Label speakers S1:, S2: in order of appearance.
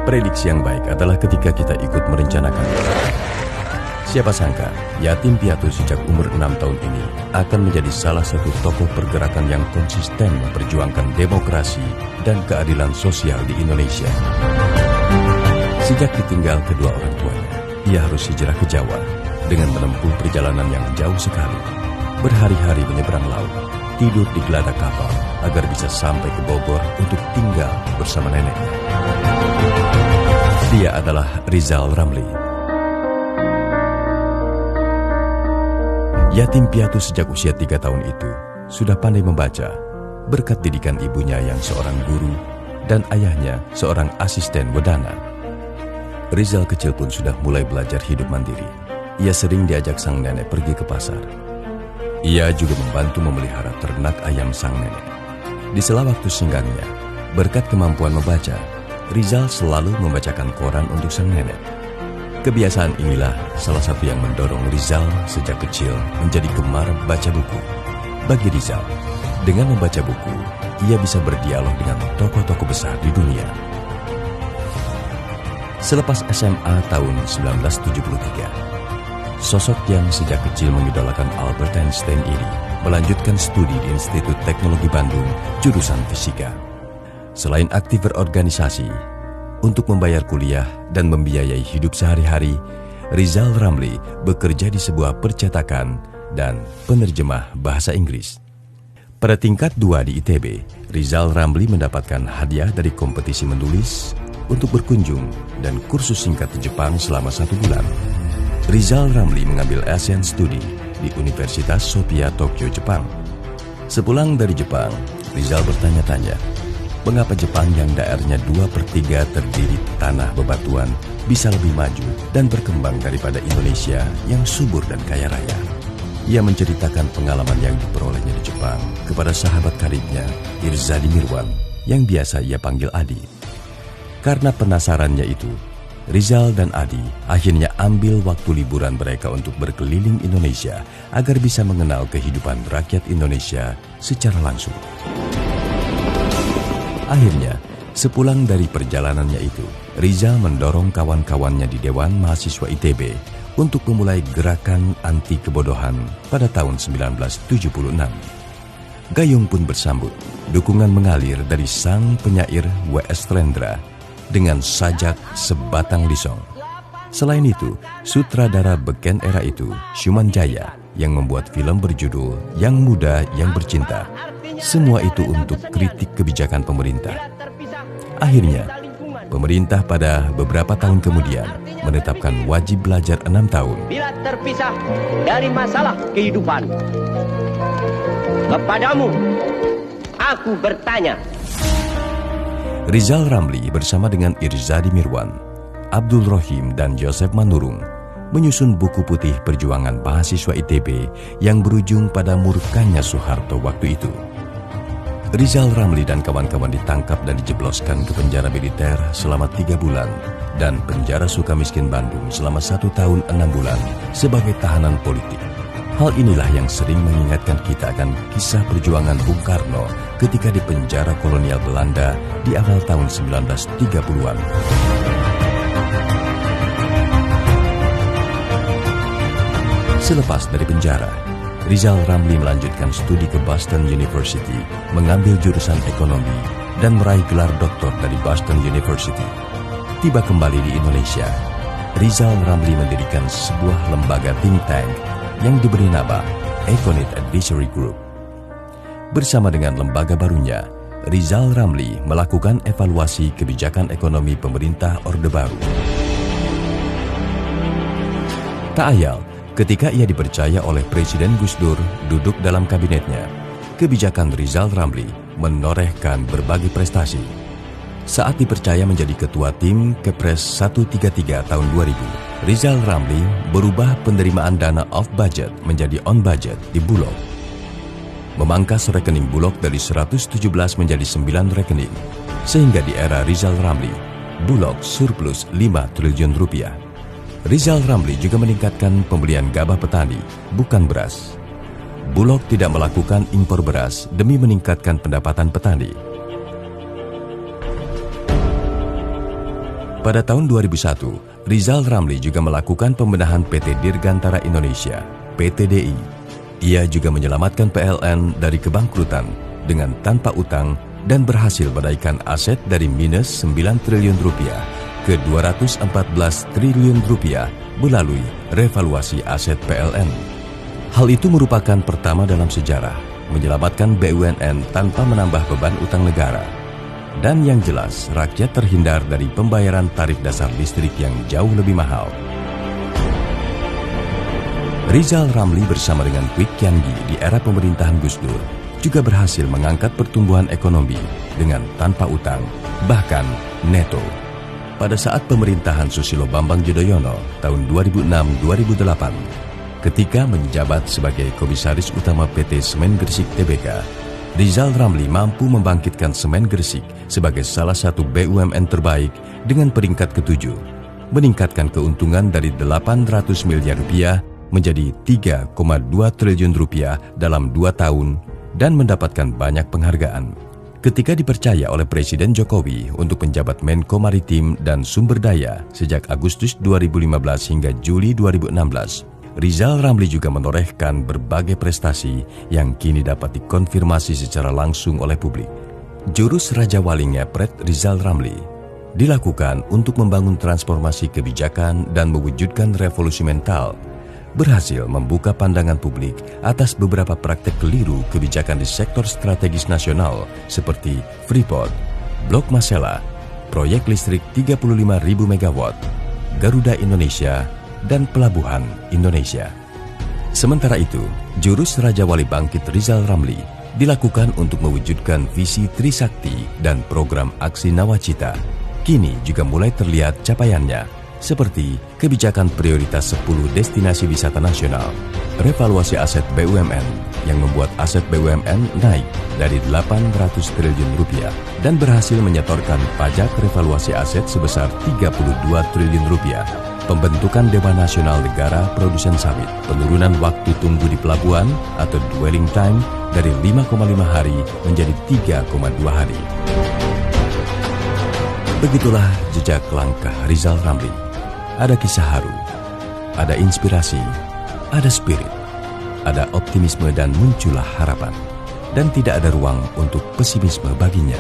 S1: Prediksi yang baik adalah ketika kita ikut merencanakan. Siapa sangka, yatim piatu sejak umur 6 tahun ini akan menjadi salah satu tokoh pergerakan yang konsisten memperjuangkan demokrasi dan keadilan sosial di Indonesia. Sejak ditinggal kedua orang tuanya, ia harus hijrah ke Jawa dengan menempuh perjalanan yang jauh sekali. Berhari-hari menyeberang laut, tidur di geladak kapal agar bisa sampai ke Bogor untuk tinggal bersama neneknya. Dia adalah Rizal Ramli. Yatim piatu sejak usia 3 tahun itu sudah pandai membaca berkat didikan ibunya yang seorang guru dan ayahnya seorang asisten wedana. Rizal kecil pun sudah mulai belajar hidup mandiri. Ia sering diajak sang nenek pergi ke pasar. Ia juga membantu memelihara ternak ayam sang nenek. Di sela waktu senggangnya, berkat kemampuan membaca, Rizal selalu membacakan koran untuk sang nenek. Kebiasaan inilah salah satu yang mendorong Rizal sejak kecil menjadi gemar baca buku. Bagi Rizal, dengan membaca buku, ia bisa berdialog dengan tokoh-tokoh besar di dunia. Selepas SMA tahun 1973, sosok yang sejak kecil mengidolakan Albert Einstein ini melanjutkan studi di Institut Teknologi Bandung, jurusan fisika. Selain aktif berorganisasi, untuk membayar kuliah dan membiayai hidup sehari-hari, Rizal Ramli bekerja di sebuah percetakan dan penerjemah bahasa Inggris. Pada tingkat 2 di ITB, Rizal Ramli mendapatkan hadiah dari kompetisi menulis untuk berkunjung dan kursus singkat di Jepang selama 1 bulan. Rizal Ramli mengambil ASEAN Study di Universitas Sophia Tokyo, Jepang. Sepulang dari Jepang, Rizal bertanya-tanya, mengapa Jepang yang daerahnya 2/3 terdiri tanah bebatuan bisa lebih maju dan berkembang daripada Indonesia yang subur dan kaya raya. Ia menceritakan pengalaman yang diperolehnya di Jepang kepada sahabat karibnya, Irzadi Mirwan, yang biasa ia panggil Adi. Karena penasarannya itu, Rizal dan Adi akhirnya ambil waktu liburan mereka untuk berkeliling Indonesia agar bisa mengenal kehidupan rakyat Indonesia secara langsung. Akhirnya, sepulang dari perjalanannya itu, Rizal mendorong kawan-kawannya di Dewan Mahasiswa ITB untuk memulai gerakan anti kebodohan pada tahun 1976. Gayung pun bersambut, dukungan mengalir dari sang penyair W.S. Rendra dengan sajak Sebatang Lisong. Selain itu, sutradara beken era itu, Syuman Jaya, yang membuat film berjudul Yang Muda Yang Bercinta. Semua itu untuk kritik kebijakan pemerintah. Akhirnya, pemerintah pada beberapa tahun kemudian menetapkan wajib belajar 6 tahun.
S2: Bila terpisah dari masalah kehidupan, kepadamu aku bertanya.
S1: Rizal Ramli bersama dengan Irzadi Mirwan, Abdul Rohim dan Joseph Manurung menyusun buku putih perjuangan mahasiswa ITB yang berujung pada murkanya Soeharto waktu itu. Rizal Ramli dan kawan-kawan ditangkap dan dijebloskan ke penjara militer selama 3 bulan dan penjara Sukamiskin Bandung selama 1 tahun 6 bulan sebagai tahanan politik. Hal inilah yang sering mengingatkan kita akan kisah perjuangan Bung Karno ketika di penjara kolonial Belanda di awal tahun 1930-an. Selepas dari penjara, Rizal Ramli melanjutkan studi ke Boston University, mengambil jurusan ekonomi, dan meraih gelar doktor dari Boston University. Tiba kembali di Indonesia, Rizal Ramli mendirikan sebuah lembaga think tank yang diberi nama Econet Advisory Group. Bersama dengan lembaga barunya, Rizal Ramli melakukan evaluasi kebijakan ekonomi pemerintah Orde Baru. Tak ayal, ketika ia dipercaya oleh Presiden Gus Dur duduk dalam kabinetnya, kebijakan Rizal Ramli menorehkan berbagai prestasi. Saat dipercaya menjadi ketua tim Kepres 133 tahun 2000, Rizal Ramli berubah penerimaan dana off budget menjadi on budget di Bulog. Memangkas rekening Bulog dari 117 menjadi 9 rekening, sehingga di era Rizal Ramli, Bulog surplus 5 triliun rupiah. Rizal Ramli juga meningkatkan pembelian gabah petani, bukan beras. Bulog tidak melakukan impor beras demi meningkatkan pendapatan petani. Pada tahun 2001, Rizal Ramli juga melakukan pembenahan PT Dirgantara Indonesia, PTDI. Ia juga menyelamatkan PLN dari kebangkrutan dengan tanpa utang dan berhasil menaikkan aset dari minus 9 triliun rupiah ke 214 triliun rupiah melalui revaluasi aset PLN. Hal itu merupakan pertama dalam sejarah menyelamatkan BUMN tanpa menambah beban utang negara. Dan yang jelas, rakyat terhindar dari pembayaran tarif dasar listrik yang jauh lebih mahal. Rizal Ramli bersama dengan Kwik Kian Gi di era pemerintahan Gus Dur juga berhasil mengangkat pertumbuhan ekonomi dengan tanpa utang, bahkan neto. Pada saat pemerintahan Susilo Bambang Yudhoyono tahun 2006-2008, ketika menjabat sebagai Komisaris Utama PT Semen Gresik Tbk, Rizal Ramli mampu membangkitkan Semen Gresik sebagai salah satu BUMN terbaik dengan peringkat ke-7, meningkatkan keuntungan dari 800 miliar rupiah menjadi 3,2 triliun rupiah dalam 2 tahun dan mendapatkan banyak penghargaan. Ketika dipercaya oleh Presiden Jokowi untuk menjabat Menko Maritim dan Sumber Daya sejak Agustus 2015 hingga Juli 2016, Rizal Ramli juga menorehkan berbagai prestasi yang kini dapat dikonfirmasi secara langsung oleh publik. Jurus Raja Wali Ngepret Rizal Ramli dilakukan untuk membangun transformasi kebijakan dan mewujudkan revolusi mental, berhasil membuka pandangan publik atas beberapa praktek keliru kebijakan di sektor strategis nasional seperti Freeport, Blok Masela, proyek listrik 35.000 MW, Garuda Indonesia, dan Pelabuhan Indonesia. Sementara itu, jurus Raja Wali Bangkit Rizal Ramli dilakukan untuk mewujudkan visi Trisakti dan program aksi Nawacita. Kini juga mulai terlihat capaiannya, seperti kebijakan prioritas 10 destinasi wisata nasional, revaluasi aset BUMN yang membuat aset BUMN naik dari 800 triliun rupiah dan berhasil menyetorkan pajak revaluasi aset sebesar 32 triliun rupiah, pembentukan Dewan Nasional Negara Produsen Sawit, penurunan waktu tunggu di pelabuhan atau dwelling time dari 5,5 hari menjadi 3,2 hari. Begitulah jejak langkah Rizal Ramli. Ada kisah haru, ada inspirasi, ada spirit, ada optimisme dan muncullah harapan. Dan tidak ada ruang untuk pesimisme baginya.